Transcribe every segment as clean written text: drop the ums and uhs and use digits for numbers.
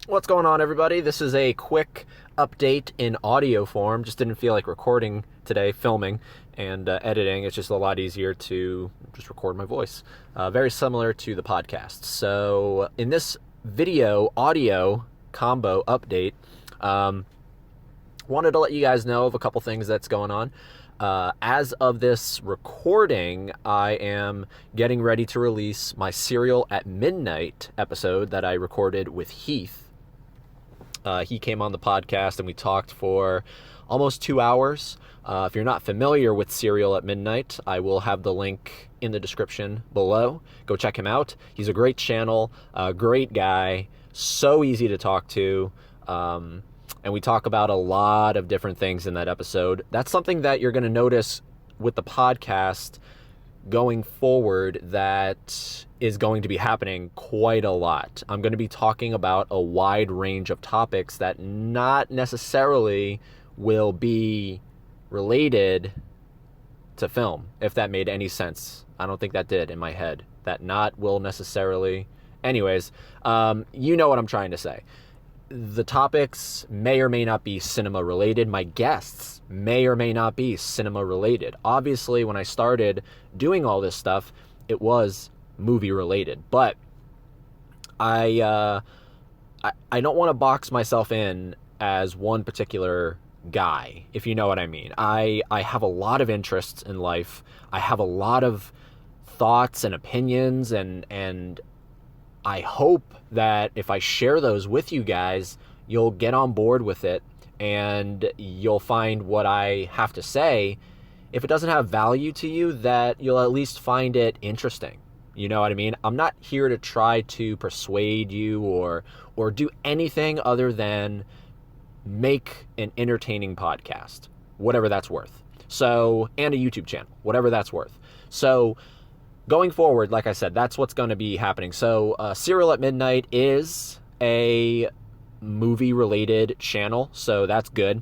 What's going on, everybody? This is a quick update in audio form. Just didn't feel like recording today, filming and editing. It's just a lot easier to just record my voice. Very similar to the podcast. So in this video audio combo update, wanted to let you guys know of a couple things that's going on. As of this recording, I am getting ready to release my Serial at Midnight episode that I recorded with Heath. He came on the podcast and we talked for almost 2 hours. If you're not familiar with Serial at Midnight, I will have the link in the description below. Go check him out. He's a great channel, a great guy, so easy to talk to. And we talk about a lot of different things in that episode. That's something that you're going to notice with the podcast going forward that is going to be happening quite a lot. I'm going to be talking about a wide range of topics that not necessarily will be related to film, if that made any sense. I don't think that did in my head. That not will necessarily. Anyways, you know what I'm trying to say. The topics may or may not be cinema related. My guests may or may not be cinema related. Obviously, when I started doing all this stuff, it was movie related. But I don't want to box myself in as one particular guy, if you know what I mean. I have a lot of interests in life. I have a lot of thoughts and opinions, and I hope that if I share those with you guys, you'll get on board with it and you'll find what I have to say, if it doesn't have value to you, that you'll at least find it interesting. You know what I mean? I'm not here to try to persuade you or do anything other than make an entertaining podcast, whatever that's worth. So, and a YouTube channel, whatever that's worth. So, going forward, like I said, that's what's going to be happening. So, Serial at Midnight is a movie-related channel, so that's good.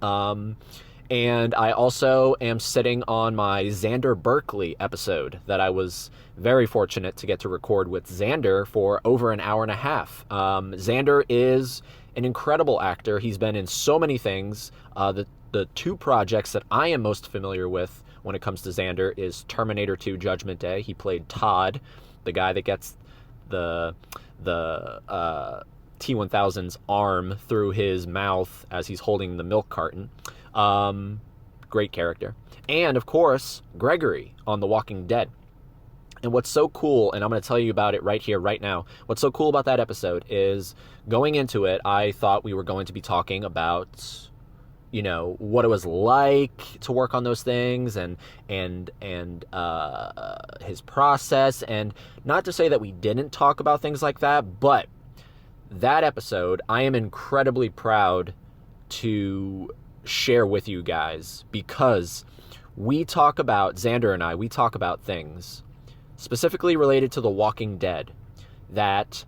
And I also am sitting on my Xander Berkeley episode that I was very fortunate to get to record with Xander for over an hour and a half. Xander is an incredible actor. He's been in so many things. The two projects that I am most familiar with when it comes to Xander is Terminator 2 Judgment Day. He played Todd, the guy that gets the T-1000's arm through his mouth as he's holding the milk carton. Great character. And, of course, Gregory on The Walking Dead. And what's so cool, and I'm going to tell you about it right here, right now, what's so cool about that episode is going into it, I thought we were going to be talking about, you know, what it was like to work on those things and his process. And not to say that we didn't talk about things like that, but that episode, I am incredibly proud to share with you guys because we talk about, Xander and I, we talk about things specifically related to The Walking Dead that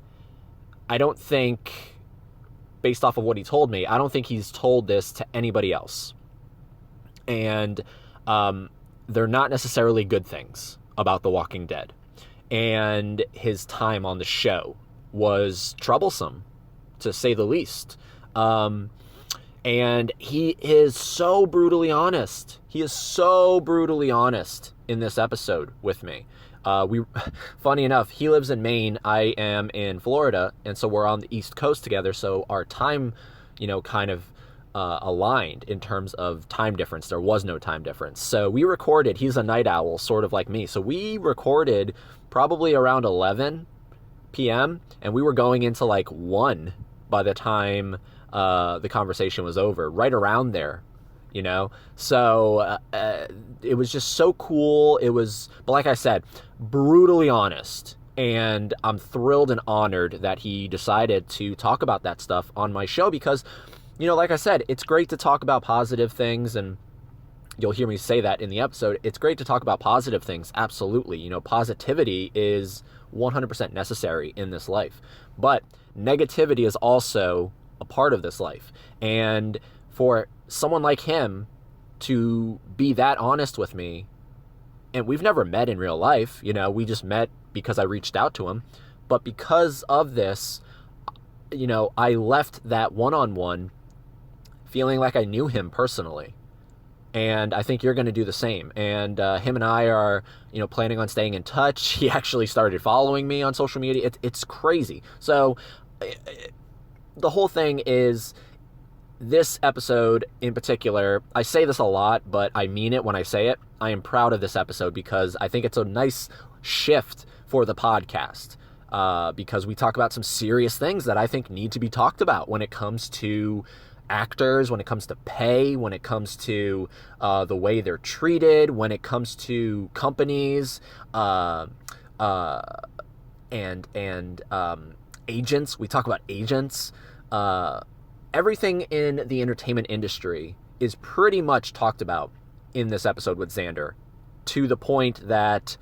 I don't think, based off of what he told me, I don't think he's told this to anybody else. And they're not necessarily good things about The Walking Dead. And his time on the show was troublesome, to say the least. And he is so brutally honest. He is so brutally honest in this episode with me. Funny enough, he lives in Maine, I am in Florida, and so we're on the East Coast together, so our time, you know, kind of aligned in terms of time difference. There was no time difference. So we recorded, he's a night owl, sort of like me, so we recorded probably around 11 p.m., and we were going into like 1 by the time the conversation was over, right around there. You know, so it was just so cool. It was, but like I said, brutally honest. And I'm thrilled and honored that he decided to talk about that stuff on my show because, you know, like I said, it's great to talk about positive things. And you'll hear me say that in the episode. It's great to talk about positive things. Absolutely. You know, positivity is 100% necessary in this life. But negativity is also a part of this life. And for someone like him to be that honest with me, and we've never met in real life, you know, we just met because I reached out to him, but because of this, I left that one-on-one feeling like I knew him personally. And I think you're going to do the same. And him and I are, planning on staying in touch. He actually started following me on social media. It's crazy. So the whole thing is, this episode in particular, I say this a lot, but I mean it when I say it. I am proud of this episode because I think it's a nice shift for the podcast. Because we talk about some serious things that I think need to be talked about when it comes to actors, when it comes to pay, when it comes to the way they're treated, when it comes to companies and agents. We talk about agents. Everything in the entertainment industry is pretty much talked about in this episode with Xander, to the point that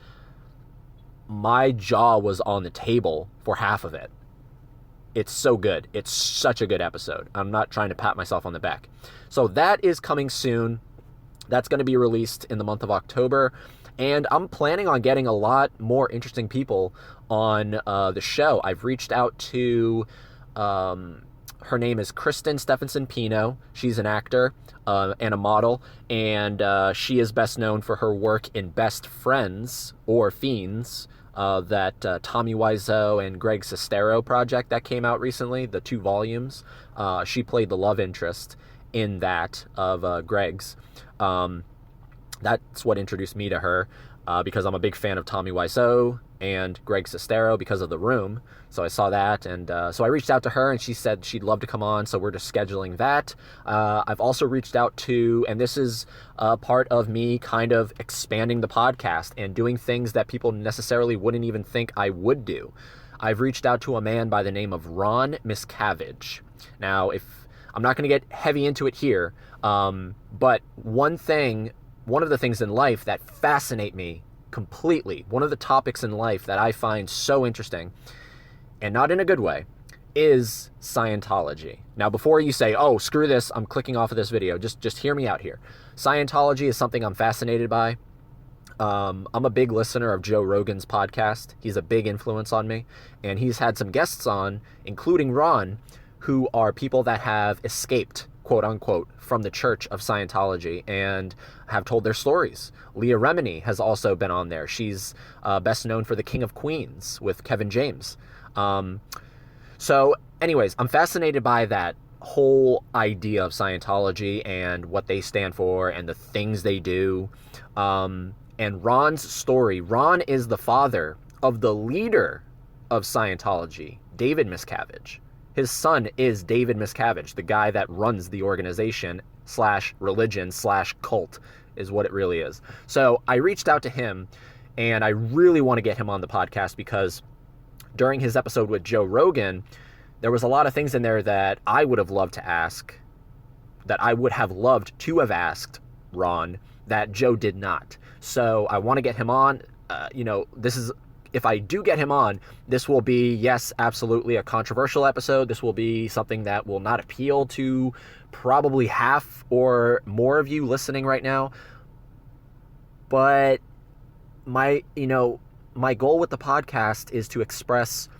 my jaw was on the table for half of it. It's so good. It's such a good episode. I'm not trying to pat myself on the back. So that is coming soon. That's going to be released in the month of October. And I'm planning on getting a lot more interesting people on the show. I've reached out to, her name is Kristen Stephenson Pino. She's an actor and a model. And she is best known for her work in Best Friends, or Fiends, that Tommy Wiseau and Greg Sestero project that came out recently, the 2 volumes. She played the love interest in that of Greg's. That's what introduced me to her, because I'm a big fan of Tommy Wiseau and Greg Sestero because of The Room. So I saw that, and so I reached out to her, and she said she'd love to come on, so we're just scheduling that. I've also reached out to, and this is part of me kind of expanding the podcast and doing things that people necessarily wouldn't even think I would do. I've reached out to a man by the name of Ron Miscavige. Now, if I'm not going to get heavy into it here, but one of the things in life that fascinate me completely, one of the topics in life that I find so interesting, and not in a good way, is Scientology. Now, before you say, oh, screw this, I'm clicking off of this video, just hear me out here. Scientology is something I'm fascinated by. I'm a big listener of Joe Rogan's podcast. He's a big influence on me, and he's had some guests on, including Ron, who are people that have escaped, quote unquote, from the Church of Scientology and have told their stories. Leah Remini has also been on there. She's best known for The King of Queens with Kevin James. So anyways, I'm fascinated by that whole idea of Scientology and what they stand for and the things they do. And Ron's story, Ron is the father of the leader of Scientology, David Miscavige. His son is David Miscavige, the guy that runs the organization / religion / cult is what it really is. So I reached out to him, and I really want to get him on the podcast because during his episode with Joe Rogan, there was a lot of things in there that I would have loved to ask, that I would have loved to have asked Ron, that Joe did not. So I want to get him on. If I do get him on, this will be, yes, absolutely a controversial episode. This will be something that will not appeal to probably half or more of you listening right now. But my goal with the podcast is to express,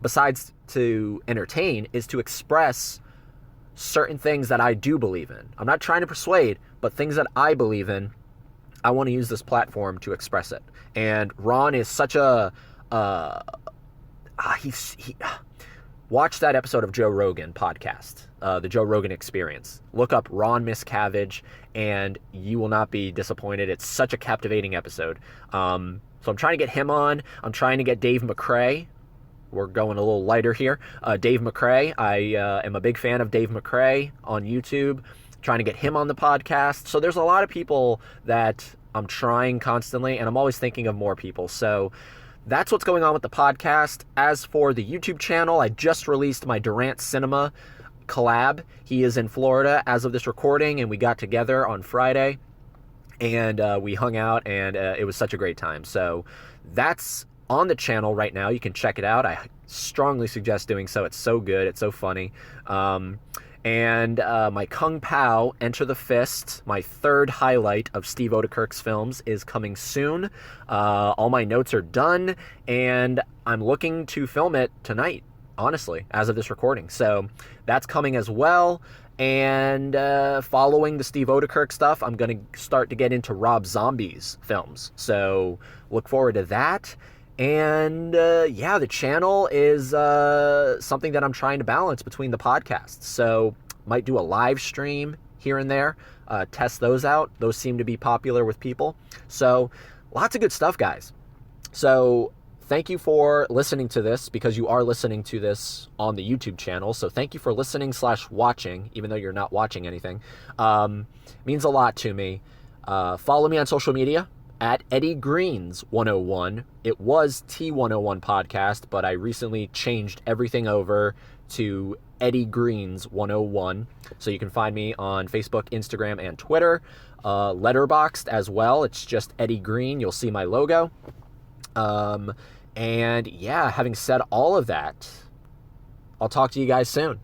besides to entertain, is to express certain things that I do believe in. I'm not trying to persuade, but things that I believe in, I want to use this platform to express it. And Ron is such a watch that episode of Joe Rogan podcast, the Joe Rogan Experience. Look up Ron Miscavige, and you will not be disappointed. It's such a captivating episode. So I'm trying to get him on. I'm trying to get Dave McCray. We're going a little lighter here. Dave McCray. I am a big fan of Dave McCray on YouTube. Trying to get him on the podcast. So there's a lot of people that I'm trying constantly, and I'm always thinking of more people. So that's what's going on with the podcast. As for the YouTube channel, I just released my Durant Cinema collab. He is in Florida as of this recording, and we got together on Friday, and we hung out, and it was such a great time. So that's on the channel right now. You can check it out. I strongly suggest doing so. It's so good. It's so funny. And my Kung Pao, Enter the Fist, my third highlight of Steve Oedekerk's films, is coming soon. All my notes are done, and I'm looking to film it tonight honestly, as of this recording. So that's coming as well. And following the Steve Odekirk stuff, I'm going to start to get into Rob Zombie's films. So look forward to that. And yeah, the channel is something that I'm trying to balance between the podcasts. So might do a live stream here and there, test those out. Those seem to be popular with people. So lots of good stuff, guys. So thank you for listening to this, because you are listening to this on the YouTube channel. So thank you for listening / watching, even though you're not watching anything. Means a lot to me. Follow me on social media at Eddie Greens 101. It was T101 Podcast, but I recently changed everything over to Eddie Greens 101. So you can find me on Facebook, Instagram, and Twitter. Letterboxd as well. It's just Eddie Green. You'll see my logo. And yeah, having said all of that, I'll talk to you guys soon.